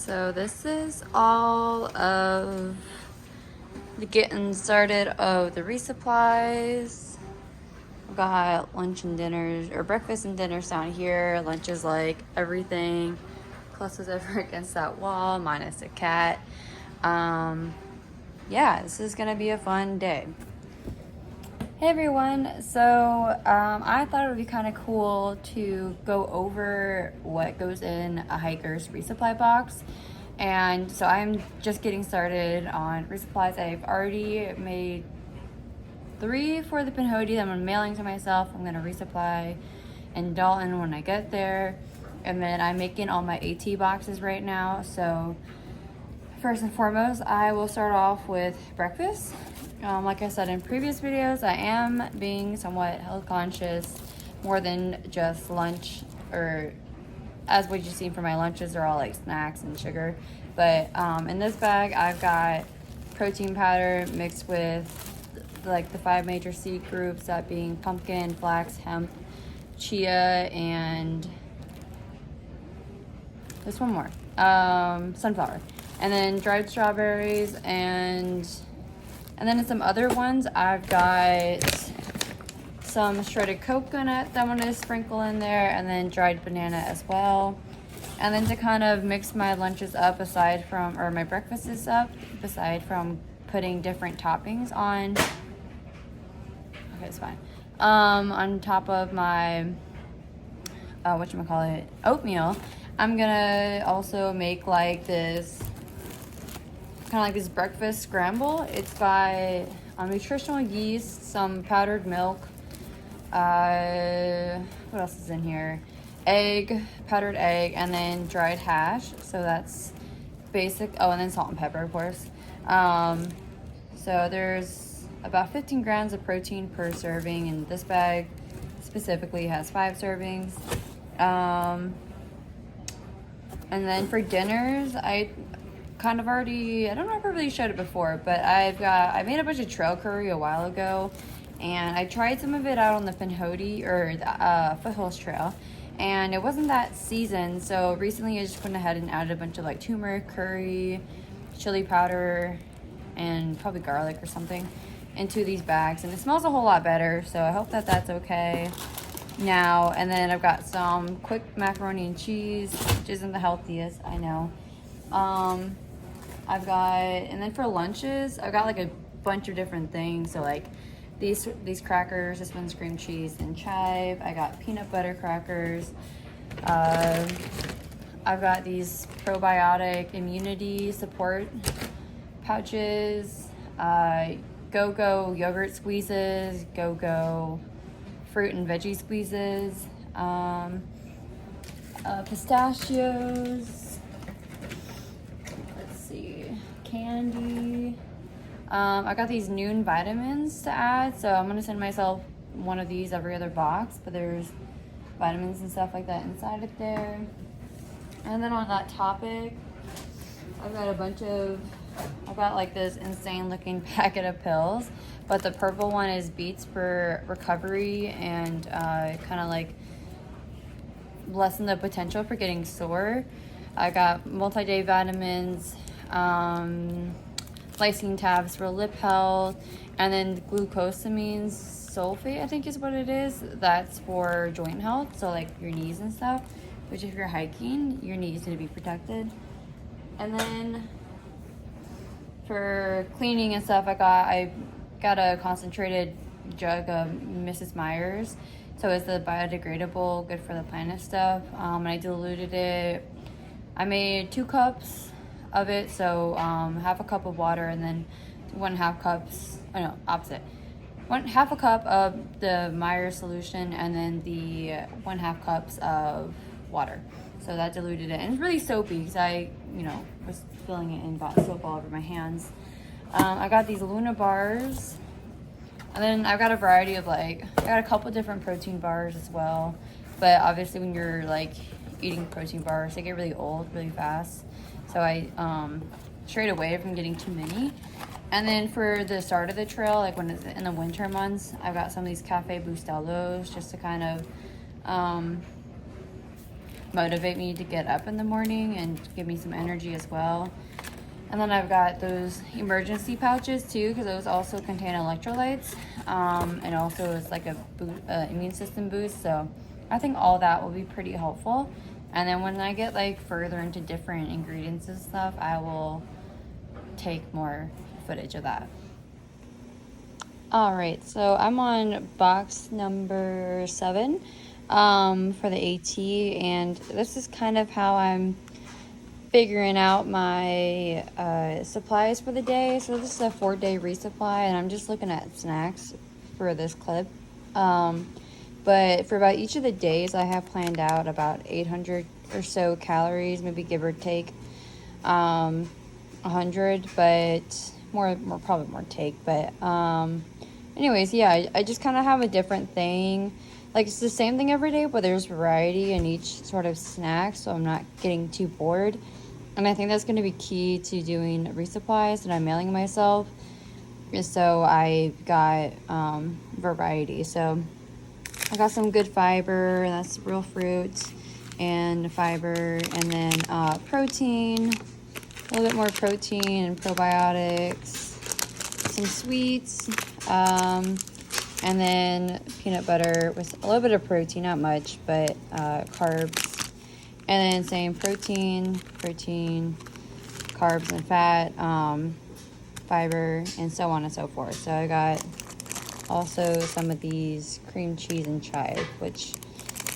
So this is all of the getting started of the resupplies. I've got lunch and dinners, or breakfast and dinners down here. Lunch is like everything closest over against that wall, minus a cat. Yeah, this is gonna be a fun day. Hey everyone, so I thought it would be kind of cool to go over what goes in a hiker's resupply box. And so I'm just getting started on resupplies. I've already made 3 for the Pinhoti that I'm mailing to myself. I'm gonna resupply in Dalton when I get there. And then I'm making all my AT boxes right now. So first and foremost, I will start off with breakfast. Like I said in previous videos, I am being somewhat health conscious, more than just lunch, or as what you've seen for my lunches, they're all like snacks and sugar. But in this bag, I've got protein powder mixed with like the 5 major seed groups, that being pumpkin, flax, hemp, chia, and there's one more, sunflower. And then dried strawberries, and then some other ones. I've got some shredded coconut that I'm gonna sprinkle in there, and then dried banana as well. And then to kind of mix my lunches up, or my breakfasts up, aside from putting different toppings on. Okay, it's fine. On top of my, oatmeal, I'm gonna also make like this, kind of like this breakfast scramble. It's got nutritional yeast, some powdered milk, what else is in here? Powdered egg, and then dried hash. So that's basic. Oh, and then salt and pepper, of course. So there's about 15 grams of protein per serving, and this bag specifically has 5 servings. And then for dinners, I don't know if I really showed it before, but I made a bunch of trail curry a while ago, and I tried some of it out on the Pinhoti, or the Foothills Trail, and it wasn't that seasoned. So recently I just went ahead and added a bunch of like turmeric, curry, chili powder, and probably garlic or something into these bags, and it smells a whole lot better, so I hope that that's okay now. And then I've got some quick macaroni and cheese, which isn't the healthiest, I know. And then for lunches, I've got like a bunch of different things. So like these crackers, this one's cream cheese and chive. I got peanut butter crackers. I've got these probiotic immunity support pouches, Go-Go yogurt squeezes, Go-Go fruit and veggie squeezes, pistachios, candy. I got these Noon vitamins to add, so I'm gonna send myself one of these every other box, but there's vitamins and stuff like that inside of there. And then on that topic, I've got like this insane looking packet of pills, but the purple one is Beets for recovery, and kind of like lessen the potential for getting sore. I got multi-day vitamins, lysine tabs for lip health, and then glucosamine sulfate, I think is what it is. That's for joint health, so like your knees and stuff, which if you're hiking, your knees need to be protected. And then for cleaning and stuff, I got a concentrated jug of Mrs. Meyer's. So it's the biodegradable, good for the planet stuff. And I diluted it. I made 2 cups of it, so half a cup of water, and then 1/2 cups, half a cup of the Meyer's solution, and then the 1/2 cups of water. So that diluted it, and it's really soapy because I was filling it and got soap all over my hands. I got these Luna bars, and then I've got a variety of I got a couple different protein bars as well. But obviously when you're like eating protein bars, they get really old really fast. So I strayed away from getting too many. And then for the start of the trail, like when it's in the winter months, I've got some of these Cafe Bustelos just to kind of motivate me to get up in the morning and give me some energy as well. And then I've got those emergency pouches too, because those also contain electrolytes, and also it's like a immune system boost. So I think all that will be pretty helpful. And then when I get like further into different ingredients and stuff, I will take more footage of that. All right, so I'm on box number 7 for the AT, and this is kind of how I'm figuring out my supplies for the day. So this is a 4-day resupply, and I'm just looking at snacks for this clip. But for about each of the days, I have planned out about 800 or so calories, maybe give or take 100, but probably more take. But anyways, yeah, I just kind of have a different thing. Like, it's the same thing every day, but there's variety in each sort of snack, so I'm not getting too bored. And I think that's going to be key to doing resupplies that I'm mailing myself. So I got variety. So I got some good fiber, that's real fruit and fiber, and then protein, a little bit more protein and probiotics, some sweets, and then peanut butter with a little bit of protein, not much, but carbs. And then same protein, carbs and fat, fiber, and so on and so forth. So I got also some of these cream cheese and chive, which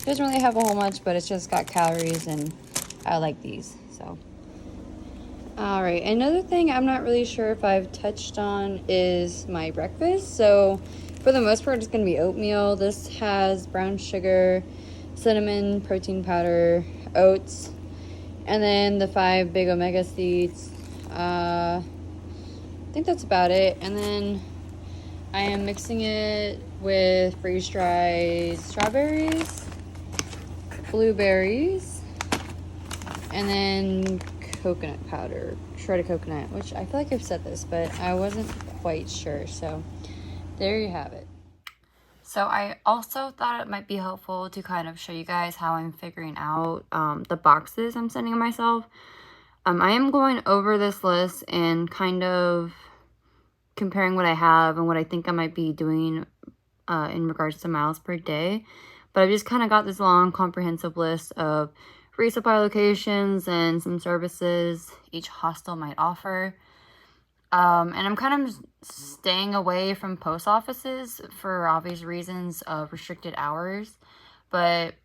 doesn't really have a whole much, but it's just got calories, and I like these. So all right, another thing I'm not really sure if I've touched on is my breakfast. So for the most part, it's going to be oatmeal. This has brown sugar, cinnamon, protein powder, oats, and then the 5 big omega seeds. I think that's about it. And then I am mixing it with freeze-dried strawberries, blueberries, and then coconut powder, shredded coconut, which I feel like I've said this, but I wasn't quite sure. So there you have it. So I also thought it might be helpful to kind of show you guys how I'm figuring out the boxes I'm sending myself. I am going over this list and kind of comparing what I have and what I think I might be doing in regards to miles per day. But I've just kind of got this long comprehensive list of resupply locations and some services each hostel might offer. And I'm kind of staying away from post offices for obvious reasons of restricted hours. But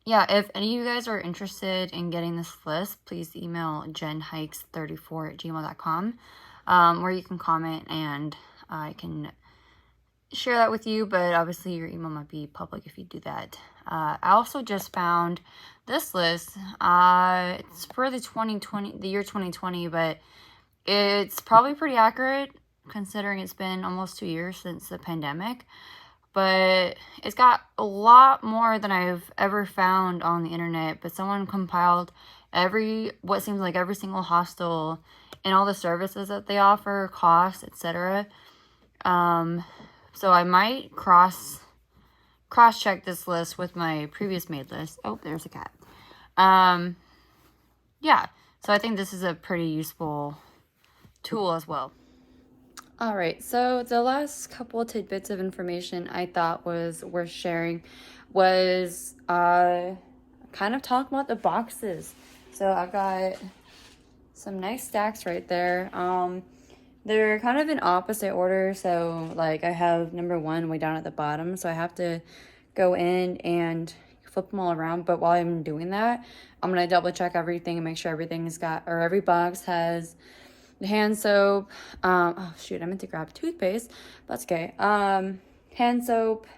yeah, if any of you guys are interested in getting this list, please email jenhikes34@gmail.com, where you can comment and I can share that with you. But obviously your email might be public if you do that. I also just found this list. It's for the year 2020, but it's probably pretty accurate considering it's been almost 2 years since the pandemic. But it's got a lot more than I've ever found on the internet. But someone compiled what seems like every single hostel and all the services that they offer, costs, etc. So I might cross-check this list with my previous made list. Oh, there's a cat. Yeah, so I think this is a pretty useful tool as well. All right, so the last couple of tidbits of information I thought was worth sharing was kind of talk about the boxes. So I've got some nice stacks right there. They're kind of in opposite order. So like I have number 1 way down at the bottom. So I have to go in and flip them all around. But while I'm doing that, I'm going to double check everything and make sure everything's or every box has the hand soap. Oh shoot, I meant to grab toothpaste. That's okay. Hand soap,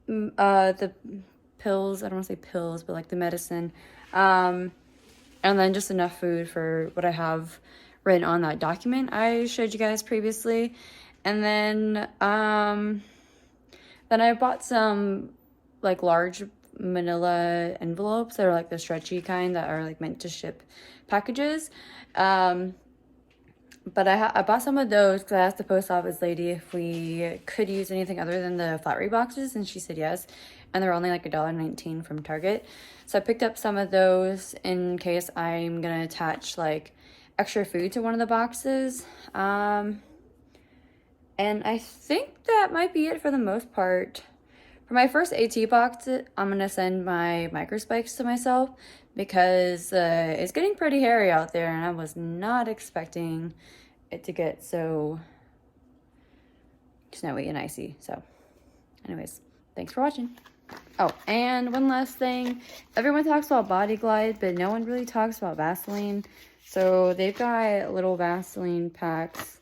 the pills, I don't want to say pills, but like the medicine. And then just enough food for what I have written on that document I showed you guys previously. And then I bought some like large manila envelopes that are like the stretchy kind that are like meant to ship packages. But I bought some of those because I asked the post office lady if we could use anything other than the flat rate boxes, and she said yes. and they're only like $1.19 from Target. So I picked up some of those in case I'm gonna attach like extra food to one of the boxes. And I think that might be it for the most part. For my first AT box, I'm gonna send my microspikes to myself because it's getting pretty hairy out there, and I was not expecting it to get so snowy and icy. So anyways, thanks for watching. Oh, and one last thing. Everyone talks about Body Glide, but no one really talks about Vaseline. So they've got little Vaseline packs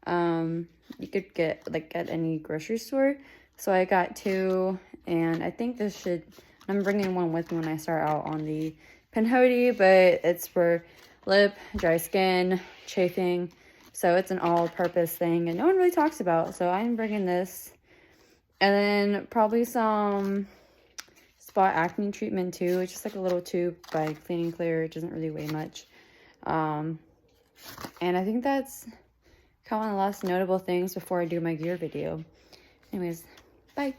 you could get like at any grocery store. So I got 2, and I think this should, I'm bringing one with me when I start out on the Pinhoti, but it's for lip, dry skin, chafing. So it's an all-purpose thing, and no one really talks about. So I'm bringing this, and then probably some spot acne treatment too. It's just like a little tube by Clean and Clear. It doesn't really weigh much. And I think that's kind of one of the last notable things before I do my gear video. Anyways, bye.